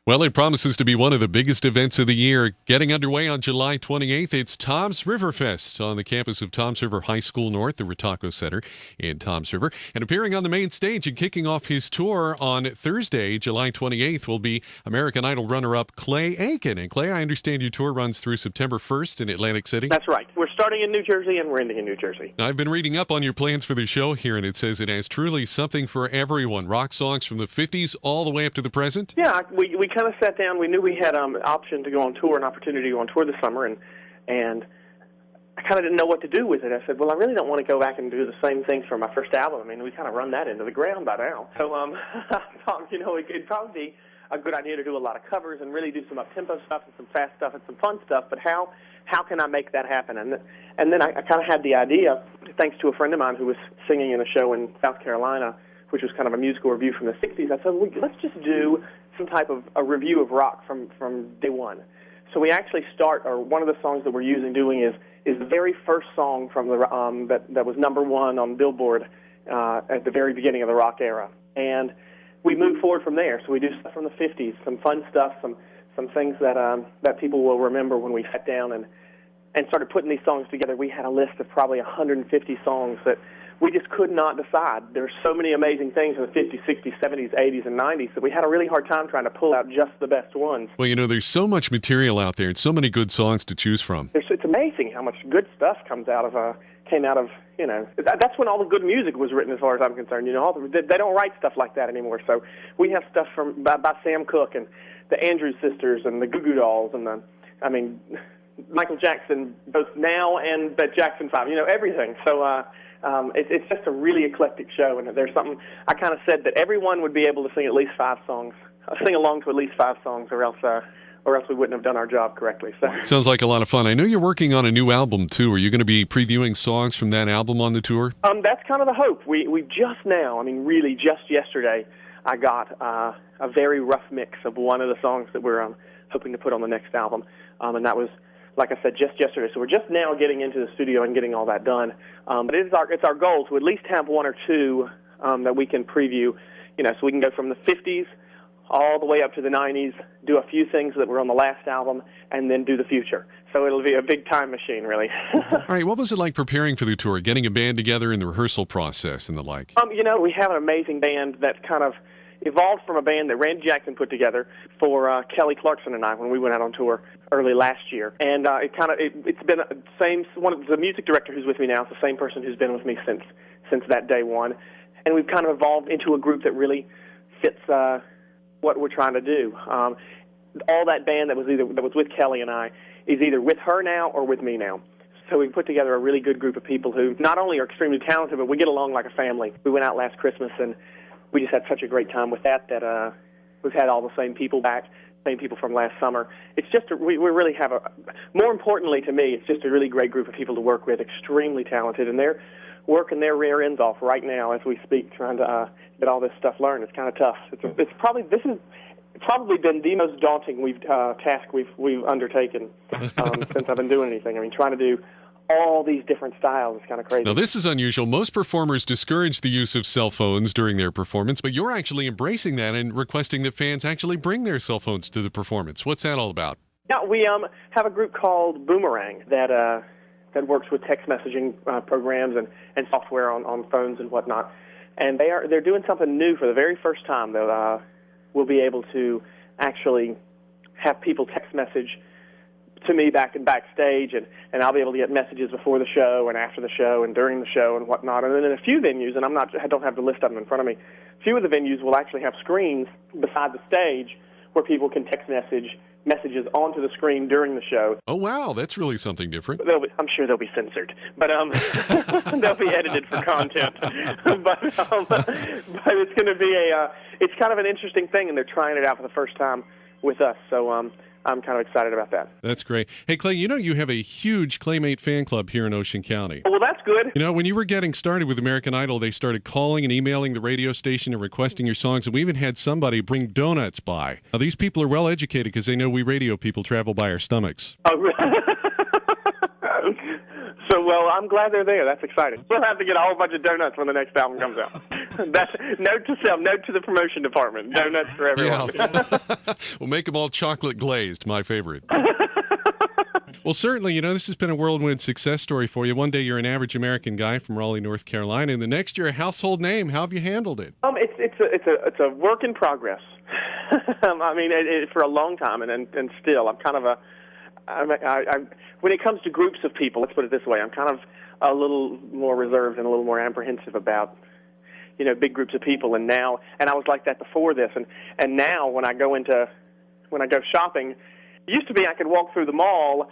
Well, it promises to be one of the biggest events of the year. Getting underway on July 28th, it's Tom's River Fest on the campus of Tom's River High School North, the Retaco Center in Tom's River. And appearing on the main stage and kicking off his tour on Thursday, July 28th, will be American Idol runner-up Clay Aiken. And Clay, I understand your tour runs through September 1st in Atlantic City? That's right. We're starting in New Jersey, and we're ending in New Jersey. I've been reading up on your plans for the show here, and it says it has truly something for everyone. Rock songs from the 50s all the way up to the present? Yeah, we kind of sat down. We knew we had an option to go on tour, an opportunity to go on tour this summer, and I kind of didn't know what to do with it. I said, well, I really don't want to go back and do the same things for my first album. I mean, we kind of run that into the ground by now. So I thought, it'd probably be a good idea to do a lot of covers and really do some up-tempo stuff and some fast stuff and some fun stuff, but how can I make that happen? And then I kind of had the idea, thanks to a friend of mine who was singing in a show in South Carolina, which was kind of a musical review from the 60s. I said, well, let's just do some type of a review of rock from day one. So we actually one of the songs that we're doing is the very first song from the that was number one on Billboard at the very beginning of the rock era. And we move forward from there. So we do stuff from the 50s, some fun stuff, some things that people will remember when we sat down and started putting these songs together. We had a list of probably 150 songs that we just could not decide. There's so many amazing things in the 50s, 60s, 70s, 80s, and 90s that we had a really hard time trying to pull out just the best ones. Well, there's so much material out there and so many good songs to choose from. It's amazing how much good stuff came out of, that's when all the good music was written as far as I'm concerned. They don't write stuff like that anymore. So we have stuff by Sam Cooke and the Andrews Sisters and the Goo Goo Dolls and Michael Jackson, both now and the Jackson 5, everything. So it's just a really eclectic show, and there's something I kind of said that everyone would be able to sing at least 5 songs, sing along to at least 5 songs, or else we wouldn't have done our job correctly. So sounds like a lot of fun. I know you're working on a new album too. Are you going to be previewing songs from that album on the tour? That's kind of the hope. We just now, really just yesterday, I got a very rough mix of one of the songs that we're hoping to put on the next album, and that was, like I said, just yesterday. So we're just now getting into the studio and getting all that done. But it's our goal to at least have 1 or 2 that we can preview, so we can go from the 50s all the way up to the 90s, do a few things that were on the last album, and then do the future. So it'll be a big time machine, really. All right, what was it like preparing for the tour, getting a band together in the rehearsal process and the like? We have an amazing band that kind of evolved from a band that Randy Jackson put together for Kelly Clarkson and I when we went out on tour early last year. And it's been the music director who's with me now is the same person who's been with me since that day one. And we've kind of evolved into a group that really fits what we're trying to do. All that band that was with Kelly and I is either with her now or with me now. So we put together a really good group of people who not only are extremely talented, but we get along like a family. We went out last Christmas and we just had such a great time with that we've had all the same people back, same people from last summer. It's just we really have more importantly to me, it's just a really great group of people to work with, extremely talented, and they're working their rear ends off right now as we speak, trying to get all this stuff learned. It's kind of tough. This has probably been the most daunting task we've undertaken since I've been doing anything. Trying to do all these different styles is kind of crazy. Now, this is unusual. Most performers discourage the use of cell phones during their performance, but you're actually embracing that and requesting that fans actually bring their cell phones to the performance. What's that all about? Yeah, we have a group called Boomerang that works with text messaging programs and software on phones and whatnot. And they're doing something new for the very first time that we'll be able to actually have people text message to me backstage, and I'll be able to get messages before the show and after the show and during the show and whatnot. And then in a few venues, and I don't have the list of them in front of me, a few of the venues will actually have screens beside the stage where people can text messages onto the screen during the show. Oh, wow, that's really something different. I'm sure they'll be censored, but they'll be edited for content. but it's going to be it's kind of an interesting thing, and they're trying it out for the first time with us. So I'm kind of excited about that. That's great. Hey, Clay, you have a huge Claymate fan club here in Ocean County. Well, that's good. When you were getting started with American Idol, they started calling and emailing the radio station and requesting your songs, and we even had somebody bring donuts by. Now, these people are well educated because they know we radio people travel by our stomachs. Oh, really? So, well, I'm glad they're there. That's exciting. We'll have to get a whole bunch of donuts when the next album comes out. That's note to self, note to the promotion department. Donuts for everyone. Yeah. We'll make them all chocolate glazed, my favorite. Well, certainly, this has been a whirlwind success story for you. One day you're an average American guy from Raleigh, North Carolina, and the next year a household name. How have you handled it? It's a work in progress. I mean, for a long time, and still, I'm kind of when it comes to groups of people, let's put it this way, I'm kind of a little more reserved and a little more apprehensive about big groups of people. And I was like that before this, and now when I go shopping, it used to be I could walk through the mall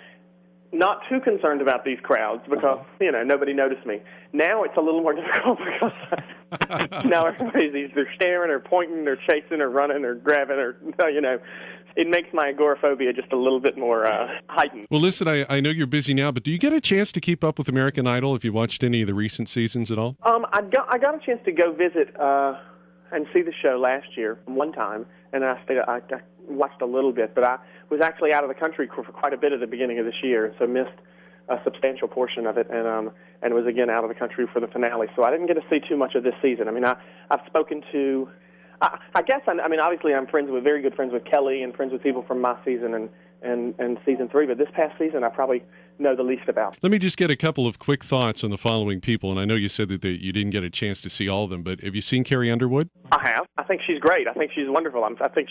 not too concerned about these crowds because, nobody noticed me. Now it's a little more difficult because now everybody's either staring or pointing or chasing or running or grabbing or, it makes my agoraphobia just a little bit more heightened. Well, listen, I know you're busy now, but do you get a chance to keep up with American Idol? Have you watched any of the recent seasons at all? I got a chance to go visit and see the show last year one time, and I watched a little bit, but I was actually out of the country for quite a bit at the beginning of this year, so missed a substantial portion of it, and was again out of the country for the finale. So I didn't get to see too much of this season. I mean, I've spoken to, I guess, obviously I'm very good friends with Kelly and friends with people from my season and season 3, but this past season I probably know the least about. Let me just get a couple of quick thoughts on the following people, and I know you said that you didn't get a chance to see all of them, but have you seen Carrie Underwood? I have. I think she's great. I think she's wonderful. I think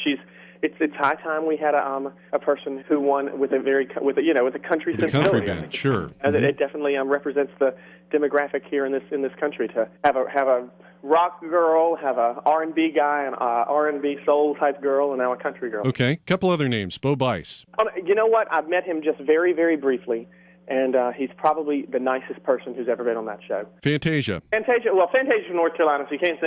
it's high time we had a person who won with a country sensibility. Country band, sure. It definitely represents the demographic here in this country to have a rock girl, have a R&B guy, an R&B soul type girl, and now a country girl. Okay, couple other names. Bo Bice. You know what? I've met him just very, very briefly. And he's probably the nicest person who's ever been on that show. Fantasia. Fantasia's from North Carolina, so you can't say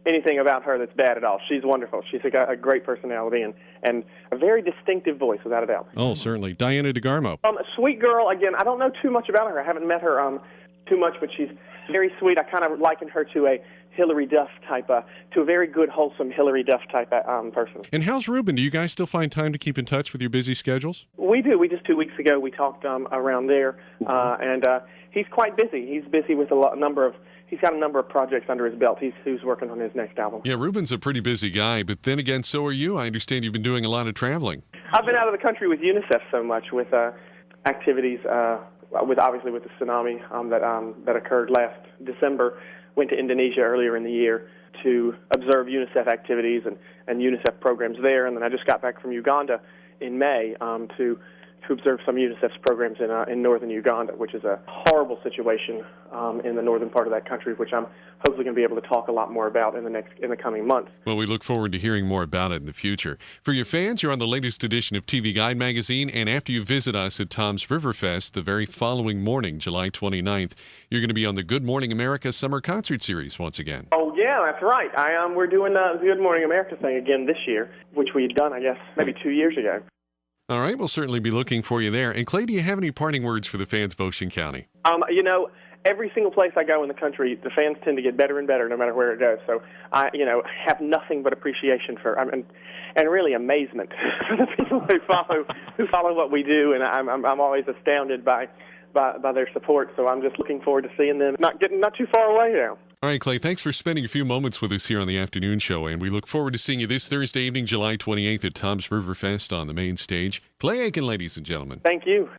anything about her that's bad at all. She's wonderful. She's got a great personality and a very distinctive voice, without a doubt. Oh, certainly. Diana DeGarmo. A sweet girl. Again, I don't know too much about her. I haven't met her too much, but she's very sweet. I kind of liken her to a Hillary Duff type, to a very good, wholesome Hillary Duff type person. And how's Ruben? Do you guys still find time to keep in touch with your busy schedules? We do. We just 2 weeks ago we talked around there, and he's quite busy. He's busy with he's got a number of projects under his belt. He's working on his next album. Yeah, Ruben's a pretty busy guy, but then again, so are you. I understand you've been doing a lot of traveling. I've been out of the country with UNICEF so much with activities, with the tsunami that occurred last December. Went to Indonesia earlier in the year to observe UNICEF activities and UNICEF programs there, and then I just got back from Uganda in May to observe some UNICEF's programs in northern Uganda, which is a horrible situation in the northern part of that country, which I'm hopefully going to be able to talk a lot more about in the coming months. Well, we look forward to hearing more about it in the future. For your fans, you're on the latest edition of TV Guide magazine, and after you visit us at Tom's River Fest the very following morning, July 29th, you're going to be on the Good Morning America Summer Concert Series once again. Oh, yeah, that's right. We're doing the Good Morning America thing again this year, which we had done, I guess, maybe 2 years ago. All right, we'll certainly be looking for you there. And Clay, do you have any parting words for the fans of Ocean County? Every single place I go in the country, the fans tend to get better and better no matter where it goes. So I, have nothing but appreciation for and really amazement for the people who follow what we do, and I'm always astounded by their support. So I'm just looking forward to seeing them not too far away now. All right, Clay, thanks for spending a few moments with us here on the afternoon show, and we look forward to seeing you this Thursday evening, July 28th at Tom's River Fest on the main stage. Clay Aiken, ladies and gentlemen. Thank you.